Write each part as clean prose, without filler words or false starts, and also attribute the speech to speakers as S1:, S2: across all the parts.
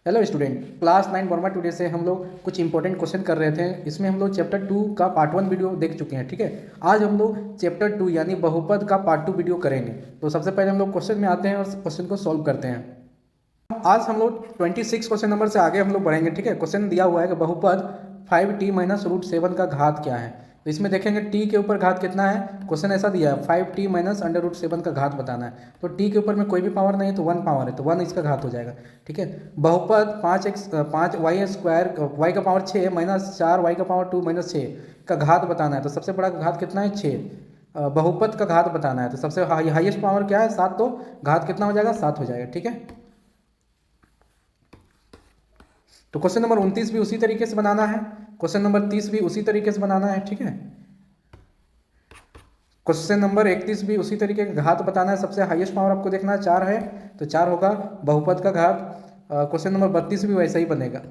S1: Hello student, class 9 Verma today से हम लोग कुछ इंपॉर्टेंट क्वेश्चन कर रहे थे। इसमें हम लोग चैप्टर 2 का पार्ट 1 वीडियो देख चुके हैं। ठीक है, आज हम लोग चैप्टर 2 यानी बहुपद का पार्ट 2 वीडियो करेंगे। तो सबसे पहले हम लोग क्वेश्चन में आते हैं और क्वेश्चन को सॉल्व करते हैं। आज हम लोग 26 क्वेश्चन नंबर से आगे हम लोग बढ़ेंगे। ठीक है, क्वेश्चन दिया हुआ है कि बहुपद 5t माइनस रूट 7 का घात क्या है। तो इसमें देखेंगे t के ऊपर घात कितना है। क्वेश्चन ऐसा दिया है 5t माइनस अंडर रूट 7 का घात बताना है। तो t के ऊपर में कोई भी पावर नहीं है तो 1 पावर है, तो 1 इसका घात हो जाएगा। ठीक है, बहुपद 5y स्क्वायर y का पावर 6 माइनस 4y का पावर 2 माइनस 6 का घात बताना है। तो सबसे बड़ा घात कितना है 6। बहुपद का घात बताना है तो सबसे हाईएस्ट पावर क्या है 7, तो घात कितना हो जाएगा 7 हो जाएगा। ठीक है, तो क्वेश्चन नंबर 29 भी उसी तरीके से बनाना है, क्वेश्चन नंबर 30 भी उसी तरीके से बनाना है। ठीक है, क्वेश्चन नंबर 31 भी उसी तरीके का घात बताना है। सबसे हाईएस्ट पावर आपको देखना है 4 है तो 4 होगा बहुपद का घात। क्वेश्चन नंबर 32 भी वैसा ही बनेगा।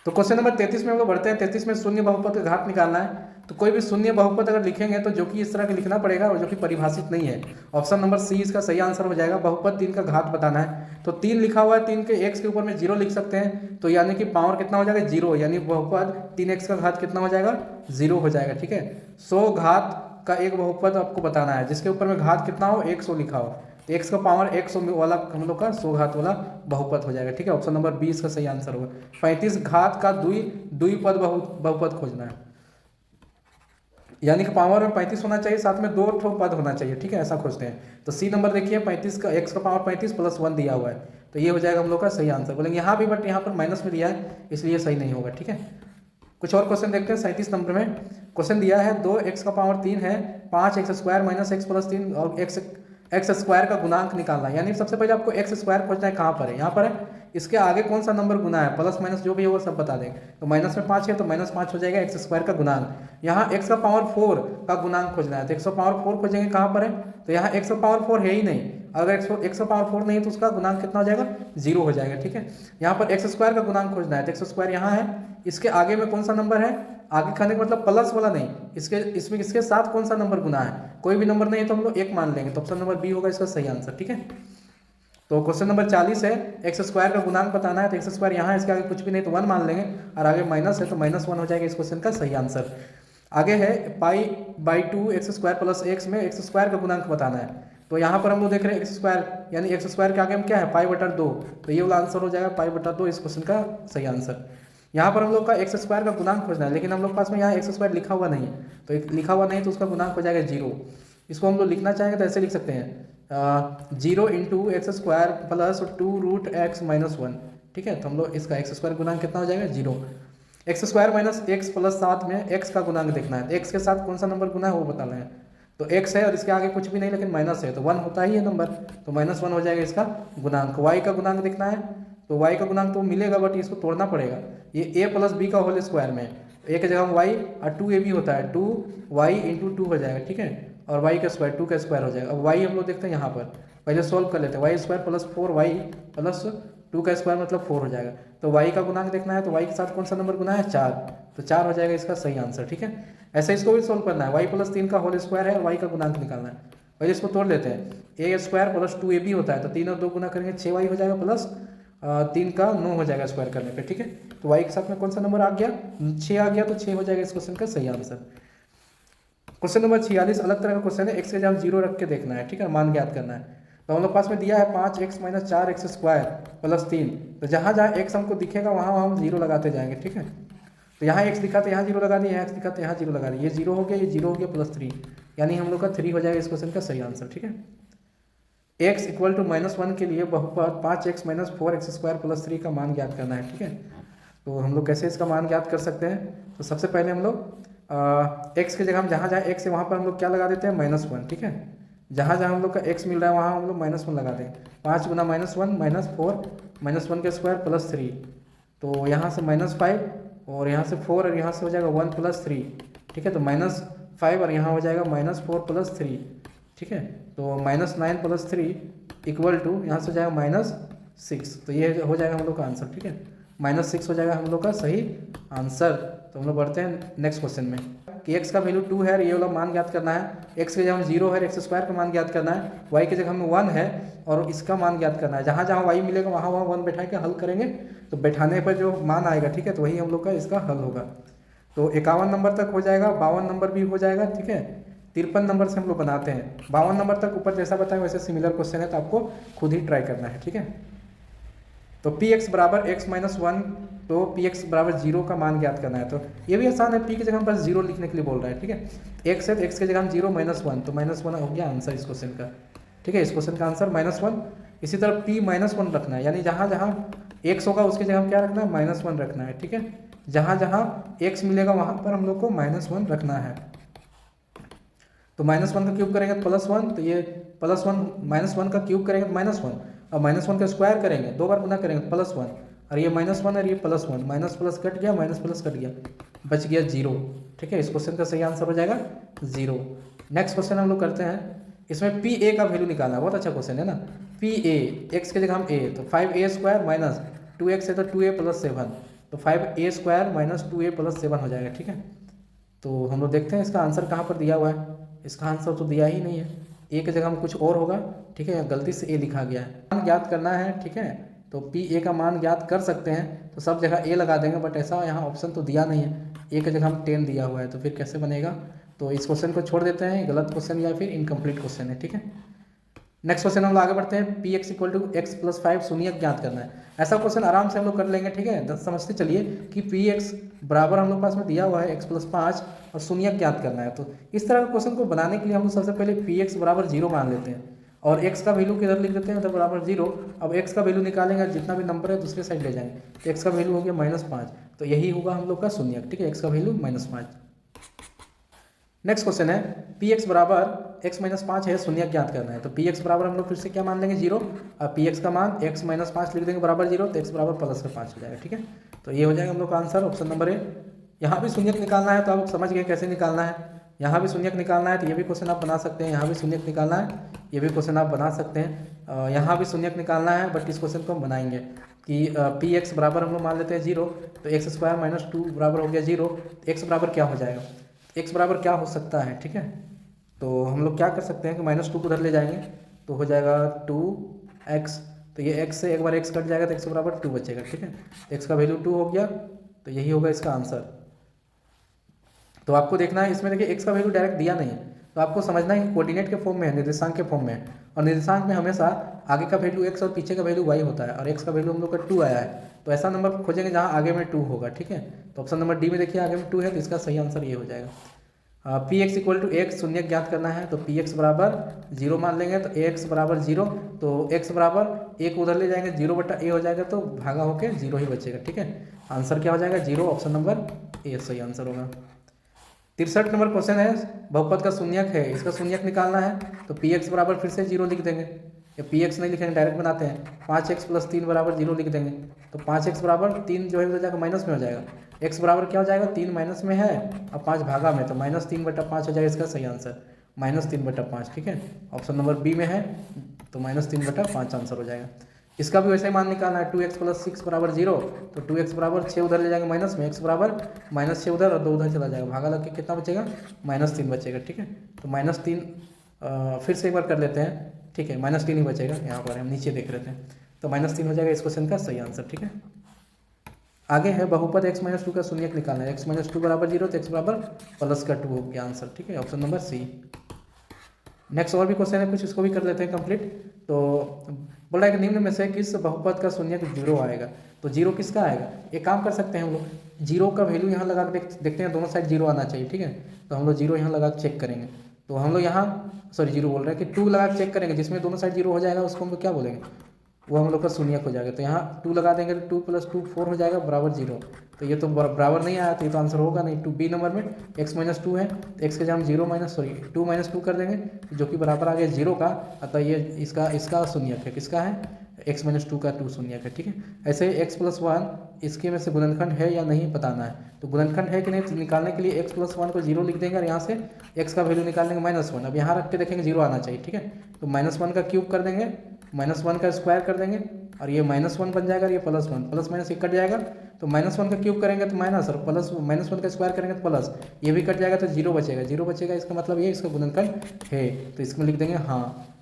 S1: तो क्वेश्चन नंबर 33 में हम लोग बढ़ते हैं। 33 में शून्य बहुपद का घात निकालना है। तो कोई भी शून्य बहुपद अगर लिखेंगे तो जो कि इस तरह के लिखना पड़ेगा और जो कि परिभाषित नहीं है। ऑप्शन नंबर सी इसका सही आंसर हो जाएगा। बहुपद 3 का घात बताना है तो 3 लिखा हुआ है, 3 के एक्स के ऊपर में 0 लिख सकते हैं, तो यानी कि पावर कितना हो जाएगा 0, यानी बहुपद 3x का घात कितना हो जाएगा 0 हो जाएगा। ठीक है, 100 घात का एक बहुपद आपको बताना है जिसके ऊपर में घात कितना हो 100 लिखा हो, तो x का पावर 100 वाला हम लोग का 100 घात वाला बहुपद हो जाएगा। ठीक है, ऑप्शन नंबर 20 का सही आंसर होगा। 35 घात का द्विपद बहुपद खोजना है, यानी कि पावर में 35 होना चाहिए, साथ में 2 ठो पद होना चाहिए। ठीक है, ऐसा खोजते हैं। तो सी नंबर देखिए 35 का x का पावर 35 प्लस 1 दिया हुआ है, तो ये हो जाएगा हम लोग का सही आंसर। बोलेंगे यहाँ भी, बट यहाँ पर माइनस में दिया है इसलिए सही नहीं होगा। ठीक है, कुछ और क्वेश्चन देखते हैं। 37 नंबर में क्वेश्चन दिया है 2x का पावर 3 है, 5x square minus x plus 3 और एक्स स्क्वायर का गुणांक निकालना है। यानी सबसे पहले आपको एक्स स्क्वायर खोजना है, कहाँ पर है, यहाँ पर है। इसके आगे कौन सा नंबर गुना है, प्लस माइनस जो भी है वो सब बता देंगे। तो माइनस में 5 है तो माइनस 5 हो जाएगा एक्स स्क्वायर का गुणांक। यहाँ एक्स का पावर 4 का गुणांक खोजना है, तो एक्स का पावर 4 खोजेंगे, कहाँ पर है, तो यहाँ एक्स का पावर 4 है ही नहीं। अगर एक्स का पावर 4 नहीं है तो उसका गुणांक कितना हो जाएगा 0 हो जाएगा। ठीक है, यहाँ पर एक्स स्क्वायर का गुणांक खोजना है, तो एक्स स्क्वायर यहाँ है, इसके आगे में कौन सा नंबर है, आगे खाने का मतलब प्लस वाला नहीं, इसमें इसके साथ कौन सा नंबर गुना है, कोई भी नंबर नहीं है तो हम लोग 1 मान लेंगे, तो ऑप्शन नंबर बी होगा इसका सही आंसर। ठीक है, तो क्वेश्चन नंबर 40 है, एक्स स्क्वायर का गुणांक बताना है, तो एक्स स्क्वायर यहाँ है, इसके आगे कुछ भी नहीं तो 1 मान लेंगे, और आगे माइनस है तो -1 हो जाएगा इस क्वेश्चन का सही आंसर। आगे है π/2 एक्स स्क्वायर प्लस एक्स में एक्स स्क्वायर का गुणांक बताना है। तो यहाँ पर हम लोग देख रहे हैं एक्स स्क्वायर, यानी एक्स स्क्वायर के आगे हम क्या है π/2, तो ये वाला आंसर हो जाएगा π/2 इस क्वेश्चन का सही आंसर। यहाँ पर हम लोग का एक्स स्क्वायर का गुणांक खोजना है, लेकिन हम लोग पास में यहाँ एक्स स्क्वायर लिखा हुआ नहीं है, तो लिखा हुआ नहीं तो उसका गुणांक हो जाएगा 0। इसको हम लोग लिखना चाहेंगे तो ऐसे लिख सकते हैं 0 into x square plus 2√x-1। ठीक है, तो हम लोग इसका एक्स स्क्वायर गुणांक कितना हो जाएगा 0। X square minus x plus 7 में एक्स का गुणांक देखना है, एक्स के साथ कौन सा नंबर गुना है वो बताना है। तो एक्स है और इसके आगे कुछ भी नहीं लेकिन माइनस है, तो 1 होता ही है नंबर, तो -1 हो जाएगा इसका गुणांक। वाई का गुणांक देखना है, तो y का गुणांक तो मिलेगा बट इसको तोड़ना पड़ेगा। ये a प्लस बी का होल स्क्वायर में a की जगह y और 2ab होता है, 2y इंटू 2 हो जाएगा। ठीक है, और y का स्क्वायर 2 का स्क्वायर हो जाएगा। अब y हम लोग देखते हैं यहाँ पर, पहले सोल्व कर लेते हैं। y square plus 4y plus 2 का स्क्वायर मतलब 4 हो जाएगा। तो y का गुणांक देखना है, तो y के साथ कौन सा नंबर गुना है 4, तो 4 हो जाएगा इसका सही आंसर। ठीक है, ऐसे इसको भी सोल्व करना है, y प्लस 3 का होल स्क्वायर है, y का गुणांक निकालना है। पहले इसको तोड़ लेते हैं, a स्क्वायर प्लस 2ab होता है, तो 3 और 2 गुना करेंगे 6y हो जाएगा, प्लस 3 का 9 हो जाएगा स्क्वायर करने पे। ठीक है, तो y के साथ में कौन सा नंबर आ गया 6 आ गया, तो 6 हो जाएगा इस क्वेश्चन का सही आंसर। क्वेश्चन नंबर 46 अलग तरह का क्वेश्चन है, x के जगह 0 रख के देखना है। ठीक है, मान ज्ञात करना है। तो हम लोग पास में दिया है 5x minus 4x square plus 3, तो जहाँ जहाँ x हमको दिखेगा वहाँ वहाँ हम 0 लगाते जाएंगे। ठीक है, तो यहाँ x दिखा तो यहाँ 0 लगा दिए, यहाँ x दिखा तो यहाँ 0 लगा दिए, ये 0 हो गया, ये 0 हो गया, प्लस 3, यानी हम लोग का 3 हो जाएगा इस क्वेश्चन का सही आंसर। ठीक है, x इक्वल टू -1 के लिए बहुपद 5x minus 4x square plus 3 का मान ज्ञात करना है। ठीक है, तो हम लोग कैसे इसका मान ज्ञात कर सकते हैं, तो सबसे पहले हम लोग x की जगह हम जहाँ जहाँ x है वहाँ पर हम लोग क्या लगा देते हैं -1। ठीक है, जहाँ जहाँ हम लोग का x मिल रहा है वहाँ हम लोग -1 लगा दें। 5 गुना -1 -4 -1 का स्क्वायर प्लस 3, तो यहाँ से -5 और यहाँ से 4 और यहाँ से हो जाएगा 1 प्लस 3। ठीक है, तो -5 और यहाँ हो जाएगा -4 प्लस 3। ठीक है, तो -9 प्लस 3 इक्वल टू यहाँ से हो जाएगा -6, तो ये हो जाएगा हम लोग का आंसर। ठीक है, -6 हो जाएगा हम लोग का सही आंसर। तो हम लोग बढ़ते हैं नेक्स्ट क्वेश्चन में। कि x का वैल्यू 2 है और ये वाला मान ज्ञात करना है, x की जगह हम 0 है, x स्क्वायर का मान ज्ञात करना है, y की जगह हमें 1 है और इसका मान ज्ञात करना है। जहाँ जहाँ y मिलेगा वहाँ वहाँ 1 बैठा के हल करेंगे, तो बैठाने पर जो मान आएगा, ठीक है, तो वही हम लोग का इसका हल होगा। तो 51 नंबर तक हो जाएगा, 52 नंबर भी हो जाएगा, ठीक है। 53 नंबर से हम लोग बनाते हैं। 52 नंबर तक ऊपर जैसा बताया वैसे सिमिलर क्वेश्चन है, तो आपको खुद ही ट्राई करना है, ठीक है। तो पी एक्स बराबर एक्स माइनस 1, तो पी एक्स बराबर 0 का मान ज्ञात करना है। तो ये भी आसान है, पी की जगह हम बस 0 लिखने के लिए बोल रहा है, ठीक है। एक्स है तो एक्स की जगह हम 0 माइनस 1, तो माइनस 1 हो गया आंसर इस क्वेश्चन का, ठीक है। इस क्वेश्चन का आंसर -1। इसी तरह पी -1 रखना है, यानी जहाँ जहाँ एक्स होगा उसकी जगह हम क्या रखना है, -1 रखना है, ठीक है। जहाँ जहाँ एक्स मिलेगा वहाँ पर हम लोग को -1 रखना है। तो -1 का क्यूब करेंगे तो +1, तो ये +1 -1 का क्यूब करेंगे तो -1, और -1 का स्क्वायर करेंगे, 2 बार गुना करेंगे तो +1, और ये -1 और ये +1, माइनस प्लस कट गया, माइनस प्लस कट गया, बच गया 0, ठीक है। इस क्वेश्चन का सही आंसर हो जाएगा 0। नेक्स्ट क्वेश्चन हम लोग करते हैं, इसमें पी ए का वैल्यू निकालना है, बहुत अच्छा क्वेश्चन है ना। पी ए, एक्स की जगह हम ए, तो 5a स्क्वायर माइनस 2x है तो 2a + 7, तो 5a स्क्वायर माइनस 2a + 7 हो जाएगा, ठीक है। तो हम लोग देखते हैं इसका आंसर कहाँ पर दिया हुआ है। इसका आंसर तो दिया ही नहीं है, ए की जगह हम कुछ और होगा, ठीक है, गलती से ए लिखा गया है। मान ज्ञात करना है, ठीक है, तो पी ए का मान ज्ञात कर सकते हैं, तो सब जगह ए लगा देंगे, बट ऐसा यहाँ ऑप्शन तो दिया नहीं है, ए की जगह हम 10 दिया हुआ है, तो फिर कैसे बनेगा। तो इस क्वेश्चन को छोड़ देते हैं, गलत क्वेश्चन या फिर इनकम्प्लीट क्वेश्चन है, ठीक है। नेक्स्ट क्वेश्चन हम लोग आगे बढ़ते हैं, P x equal to x plus 5 शून्यक ज्ञात करना है। ऐसा क्वेश्चन आराम से हम लोग कर लेंगे, ठीक है। समझते चलिए कि पी एक्स बराबर हम लोग पास में दिया हुआ है x + 5 और शून्यक ज्ञात करना है। तो इस तरह के क्वेश्चन को बनाने के लिए हम लोग सबसे पहले पी एक्स बराबर 0 मान लेते हैं और x का वैल्यू किधर लिख देते हैं, तो बराबर 0। अब x का वैल्यू निकालेंगे, जितना भी नंबर है दूसरे साइड ले जाएंगे, तो x का वैल्यू हो गया -5, तो यही होगा हम लोग का शून्यक, ठीक है, x का वैल्यू -5। नेक्स्ट क्वेश्चन है, पी एक्स बराबर x - 5 है, शून्यक ज्ञात करना है। तो पी एक्स बराबर हम लोग फिर से क्या मान लेंगे, 0, और पी एक्स का मान x - 5 लिख देंगे बराबर 0, तो x बराबर +5 हो जाएगा, ठीक है। तो ये हो जाएगा हम लोग का आंसर, ऑप्शन नंबर ए। यहाँ भी शून्यक निकालना है, तो आप समझ गए कैसे निकालना है। यहाँ भी शून्यक निकालना है, तो ये भी क्वेश्चन आप बना सकते हैं। यहाँ भी शून्यक निकालना है, ये भी क्वेश्चन आप बना सकते हैं। यहाँ भी शून्यक निकालना है, बट इस क्वेश्चन को हम बनाएंगे कि पी एक्स बराबर हम लोग मान लेते हैं 0, तो x स्क्वायर - 2 बराबर हो गया 0। एक्स बराबर क्या हो जाएगा, एक्स बराबर क्या हो सकता है, ठीक है। तो हम लोग क्या कर सकते हैं कि -2 को उधर ले जाएंगे, तो हो जाएगा 2x, तो ये x से एक बार x कट जाएगा तो x बराबर 2 बचेगा, ठीक है। तो x का वैल्यू 2 हो गया, तो यही होगा इसका आंसर। तो आपको देखना है, इसमें देखिए x का वैल्यू डायरेक्ट दिया नहीं है, तो आपको समझना है कि कोऑर्डिनेट के फॉर्म में है, निर्देशांक के फॉर्म में है, और निर्देशांक में हमेशा आगे का वैल्यू x और पीछे का वैल्यू y होता है, और x का वैल्यू हम लोग का 2 आया है, तो ऐसा नंबर खोजेंगे जहाँ आगे में 2 होगा, ठीक है। तो ऑप्शन नंबर डी में देखिए आगे में 2 है, तो इसका सही आंसर ये हो जाएगा। P x equal to x शून्यक ज्ञात करना है, तो पी एक्स बराबर 0 मान लेंगे, तो एक्स बराबर 0, तो एक्स बराबर एक उधर ले जाएंगे, 0/a हो जाएगा, तो भागा होके 0 ही बचेगा, ठीक है। आंसर क्या हो जाएगा, 0, ऑप्शन नंबर ए सही आंसर होगा। 63 नंबर क्वेश्चन है, बहुपद का शून्यक है, इसका शून्यक निकालना है, तो पी एक्स बराबर फिर से 0 लिख देंगे, या पी एक्स नहीं लिखेंगे, डायरेक्ट बनाते हैं, 5x + 3 बराबर 0 लिख देंगे, तो 5x बराबर 3 जो है हो जाएगा माइनस में हो जाएगा, x बराबर क्या हो जाएगा, 3 माइनस में है और 5 भागा में, तो -3/5 हो जाएगा इसका सही आंसर, -3/5, ठीक है। ऑप्शन नंबर बी में है, तो -3/5 आंसर हो जाएगा। इसका भी वैसे ही मान निकालना है, 2x + 6 बराबर 0, तो 2x बराबर 6 उधर ले जाएंगे माइनस में, x बराबर -6 उधर और 2 उधर चला जाएगा, भागा लग के कितना बचेगा, -3 बचेगा, ठीक है। तो -3 फिर से एक बार कर लेते हैं, ठीक है, -3 ही बचेगा, यहाँ पर हम नीचे देख लेते हैं, तो -3 हो जाएगा इस क्वेश्चन का सही आंसर, ठीक है। आगे है बहुपद x - 2 का शून्यक निकालना है, x - 2 बराबर 0, तो x बराबर +2 हो गया आंसर, ठीक है, ऑप्शन नंबर सी। नेक्स्ट और भी क्वेश्चन है कुछ, इसको भी कर लेते हैं कंप्लीट। तो बोल रहा है कि निम्न में से किस बहुपद का शून्यक 0 आएगा, तो 0 किसका आएगा, एक काम कर सकते हैं हम लोग, 0 का वैल्यू यहाँ लगा के देखते हैं, दोनों साइड 0 आना चाहिए, ठीक है। तो हम लोग 0 यहाँ लगा के चेक करेंगे, तो हम लोग यहाँ 0 बोल रहे हैं कि 2 लगा के चेक करेंगे, जिसमें दोनों साइड 0 हो जाएगा उसको हम लोग क्या बोलेंगे, वो हम लोग का शून्यक हो जाएगा। तो यहाँ 2 लगा देंगे, तो 2 + 2 4 हो जाएगा बराबर 0, तो ये तो बराबर नहीं आया, तो ये तो आंसर होगा नहीं। 2b नंबर में x - 2 है, तो x के जगह हम 2 - 2 कर देंगे, जो कि बराबर आ गया 0 का, अतः ये इसका शून्यक है, किसका है, x - 2 का 2 शून्यक है, ठीक है। ऐसे x + 1 इसके में से गुणनखंड है या नहीं बताना है, तो गुणनखंड है कि नहीं, तो निकालने के लिए x + 1 को 0 लिख देंगे, और यहाँ से x का वैल्यू निकालने का -1, अब यहाँ रख के देखेंगे 0 आना चाहिए, ठीक है। तो -1 का क्यूब कर देंगे, -1 का स्क्वायर कर देंगे और ये -1 बन जाएगा और ये +1, प्लस माइनस ये कट जाएगा तो -1 का क्यूब करेंगे तो माइनस और प्लस -1 का स्क्वायर करेंगे तो प्लस, ये भी कट जाएगा तो जीरो बचेगा, जीरो बचेगा इसका मतलब ये इसका गुणनखंड है, तो इसमें लिख देंगे हाँ।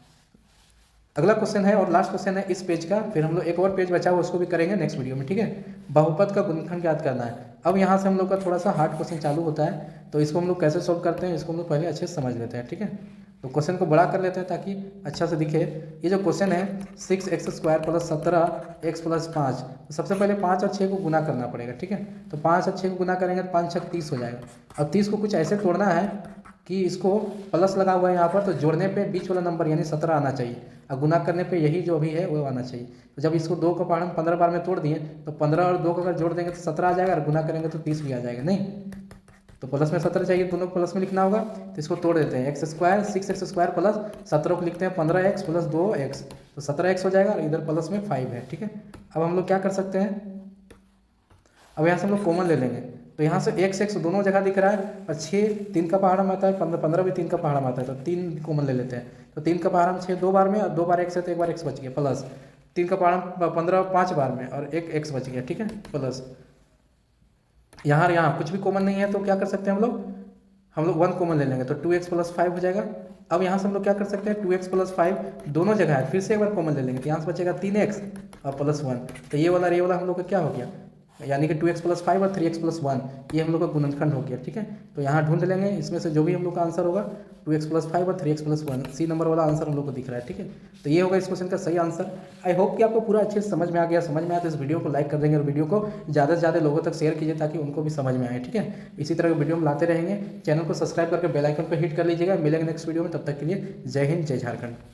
S1: अगला क्वेश्चन है और लास्ट क्वेश्चन है इस पेज का, फिर हम लोग एक और पेज बचा हुआ उसको भी करेंगे नेक्स्ट वीडियो में, ठीक है। बहुपद का गुणनखंड याद करना है। अब यहाँ से हम लोग का थोड़ा सा हार्ड क्वेश्चन चालू होता है, तो इसको हम लोग कैसे सॉल्व करते हैं इसको हम लोग पहले अच्छे से समझ लेते हैं, ठीक है। तो क्वेश्चन को बड़ा कर लेते हैं ताकि अच्छा से दिखे। ये जो क्वेश्चन है 6x² + 17x + 5, तो सबसे पहले 5 और 6 को गुना करना पड़ेगा, ठीक है। तो 5 और 6 को गुना करेंगे तो 5 6 30 हो जाएगा। अब 30 को कुछ ऐसे तोड़ना है कि इसको प्लस लगा हुआ है यहाँ पर, तो जोड़ने पे बीच वाला नंबर यानी 17 आना चाहिए और गुना करने पे यही जो अभी है वो आना चाहिए। तो जब इसको 2 का पहाड़ हम 15 बार में तोड़ दिए तो 15 और 2 का अगर जोड़ देंगे तो 17 आ जाएगा और गुना करेंगे तो 30 भी आ जाएगा, नहीं तो प्लस में 17 चाहिए, दोनों को प्लस में लिखना होगा। तो इसको तोड़ देते हैं, x² 6x² + 17 को लिखते हैं 15x + 2x, तो 17x हो जाएगा और इधर प्लस में 5 है, ठीक है। अब हम लोग क्या कर सकते हैं, अब यहाँ से हम लोग कॉमन ले लेंगे, तो यहाँ से x दोनों जगह दिख रहा है और 6 3 का पहाड़ा में आता है, 15 भी 3 का पहाड़ा में आता है, तो 3 कॉमन ले लेते हैं। तो 3 का पहाड़ा में 6 2 बार में और 2 बार x है तो 1 बार x बच गया, प्लस 3 का पहाड़ा 15 5 बार में और एक x बच गया, ठीक है, प्लस यहाँ कुछ भी कॉमन नहीं है तो क्या कर सकते हैं हम लोग 1 कॉमन ले लेंगे तो 2x + 5 हो जाएगा। अब यहाँ से हम लोग क्या कर सकते हैं 2x + 5 दोनों जगह है, फिर से एक बार कॉमन ले लेंगे तो यहाँ से बचेगा 3x और +1, तो ये वाला हम लोग का क्या हो गया, यानी कि 2x + 5 और 3x + 1 ये हम लोग का गुणनखंड हो गया, ठीक है। तो यहाँ ढूंढ लेंगे इसमें से जो भी हम लोग का आंसर होगा 2x + 5 और 3x + 1, सी नंबर वाला आंसर हम लोग को दिख रहा है, ठीक है। तो ये होगा इस क्वेश्चन का सही आंसर। आई होप कि आपको पूरा अच्छे से समझ में आ गया। समझ में आया तो इस वीडियो को लाइक कर देंगे और वीडियो को ज़्यादा से ज़्यादा लोगों तक शेयर कीजिए ताकि उनको भी समझ में आए, ठीक है। इसी तरह के वीडियो हम लाते रहेंगे। चैनल को सब्सक्राइब करके बेल आइकन पर हिट कर लीजिएगा। मिलेंगे नेक्स्ट वीडियो में, तब तक के लिए जय हिंद जय झारखंड।